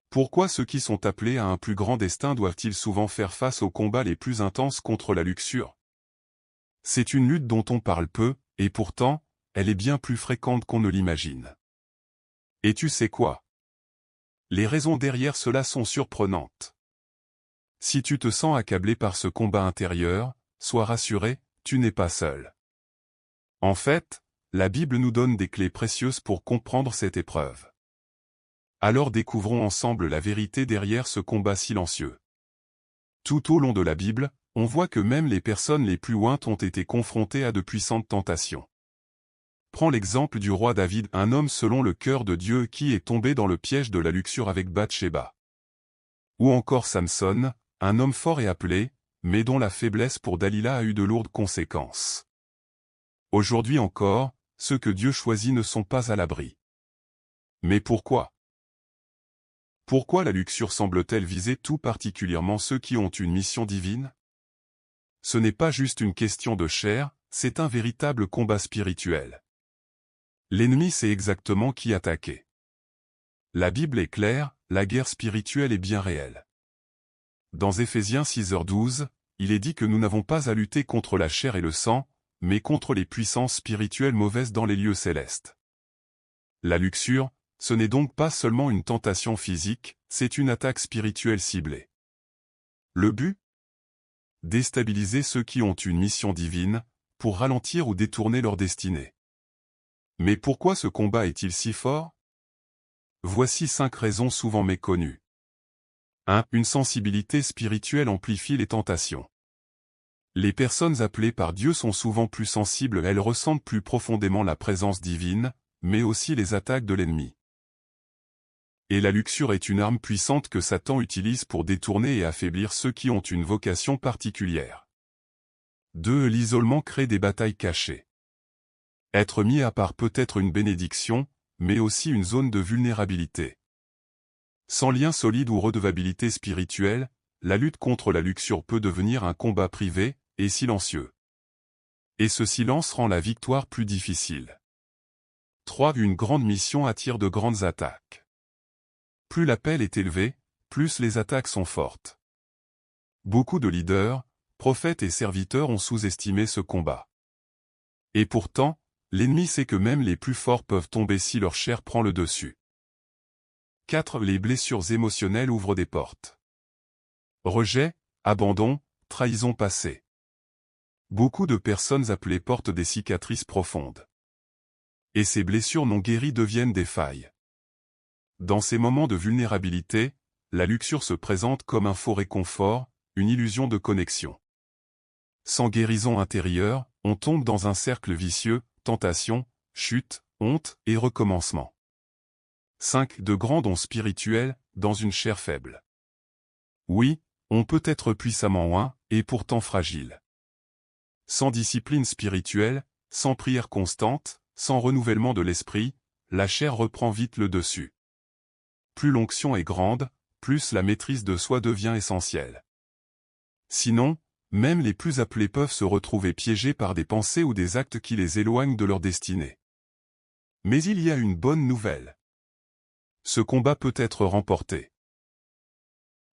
Pourquoi ceux qui sont appelés à un plus grand destin doivent-ils souvent faire face aux combats les plus intenses contre la luxure? C'est une lutte dont on parle peu, et pourtant, elle est bien plus fréquente qu'on ne l'imagine. Et tu sais quoi? Les raisons derrière cela sont surprenantes. Si tu te sens accablé par ce combat intérieur, sois rassuré, tu n'es pas seul. En fait, la Bible nous donne des clés précieuses pour comprendre cette épreuve. Alors découvrons ensemble la vérité derrière ce combat silencieux. Tout au long de la Bible, on voit que même les personnes les plus ointes ont été confrontées à de puissantes tentations. Prends l'exemple du roi David, un homme selon le cœur de Dieu qui est tombé dans le piège de la luxure avec Bathsheba. Ou encore Samson, un homme fort et appelé, mais dont la faiblesse pour Dalila a eu de lourdes conséquences. Aujourd'hui encore, ceux que Dieu choisit ne sont pas à l'abri. Mais pourquoi? Pourquoi la luxure semble-t-elle viser tout particulièrement ceux qui ont une mission divine? Ce n'est pas juste une question de chair, c'est un véritable combat spirituel. L'ennemi sait exactement qui attaquer. La Bible est claire, la guerre spirituelle est bien réelle. Dans Éphésiens 6h12, il est dit que nous n'avons pas à lutter contre la chair et le sang, mais contre les puissances spirituelles mauvaises dans les lieux célestes. La luxure, ce n'est donc pas seulement une tentation physique, c'est une attaque spirituelle ciblée. Le but? Déstabiliser ceux qui ont une mission divine, pour ralentir ou détourner leur destinée. Mais pourquoi ce combat est-il si fort? Voici 5 raisons souvent méconnues. 1. Une sensibilité spirituelle amplifie les tentations. Les personnes appelées par Dieu sont souvent plus sensibles, elles ressentent plus profondément la présence divine, mais aussi les attaques de l'ennemi. Et la luxure est une arme puissante que Satan utilise pour détourner et affaiblir ceux qui ont une vocation particulière. 2. L'isolement crée des batailles cachées. Être mis à part peut être une bénédiction, mais aussi une zone de vulnérabilité. Sans lien solide ou redevabilité spirituelle, la lutte contre la luxure peut devenir un combat privé et silencieux. Et ce silence rend la victoire plus difficile. 3. Une grande mission attire de grandes attaques. Plus l'appel est élevé, plus les attaques sont fortes. Beaucoup de leaders, prophètes et serviteurs ont sous-estimé ce combat. Et pourtant, l'ennemi sait que même les plus forts peuvent tomber si leur chair prend le dessus. 4. Les blessures émotionnelles ouvrent des portes. Rejet, abandon, trahison passée. Beaucoup de personnes appelées portent des cicatrices profondes. Et ces blessures non guéries deviennent des failles. Dans ces moments de vulnérabilité, la luxure se présente comme un faux réconfort, une illusion de connexion. Sans guérison intérieure, on tombe dans un cercle vicieux, tentation, chute, honte et recommencement. 5. De grands dons spirituels, dans une chair faible. Oui, on peut être puissamment oint, et pourtant fragile. Sans discipline spirituelle, sans prière constante, sans renouvellement de l'esprit, la chair reprend vite le dessus. Plus l'onction est grande, plus la maîtrise de soi devient essentielle. Sinon, même les plus appelés peuvent se retrouver piégés par des pensées ou des actes qui les éloignent de leur destinée. Mais il y a une bonne nouvelle. Ce combat peut être remporté.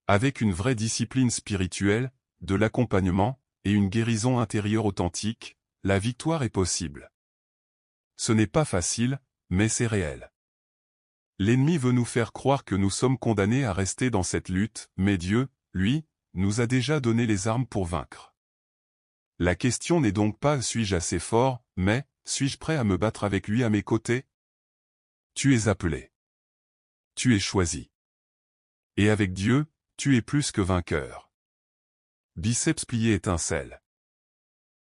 Avec une vraie discipline spirituelle, de l'accompagnement, et une guérison intérieure authentique, la victoire est possible. Ce n'est pas facile, mais c'est réel. L'ennemi veut nous faire croire que nous sommes condamnés à rester dans cette lutte, mais Dieu, lui, nous a déjà donné les armes pour vaincre. La question n'est donc pas « suis-je assez fort ?» mais « suis-je prêt à me battre avec lui à mes côtés ?» Tu es appelé. Tu es choisi. Et avec Dieu, tu es plus que vainqueur. Biceps plié étincelle.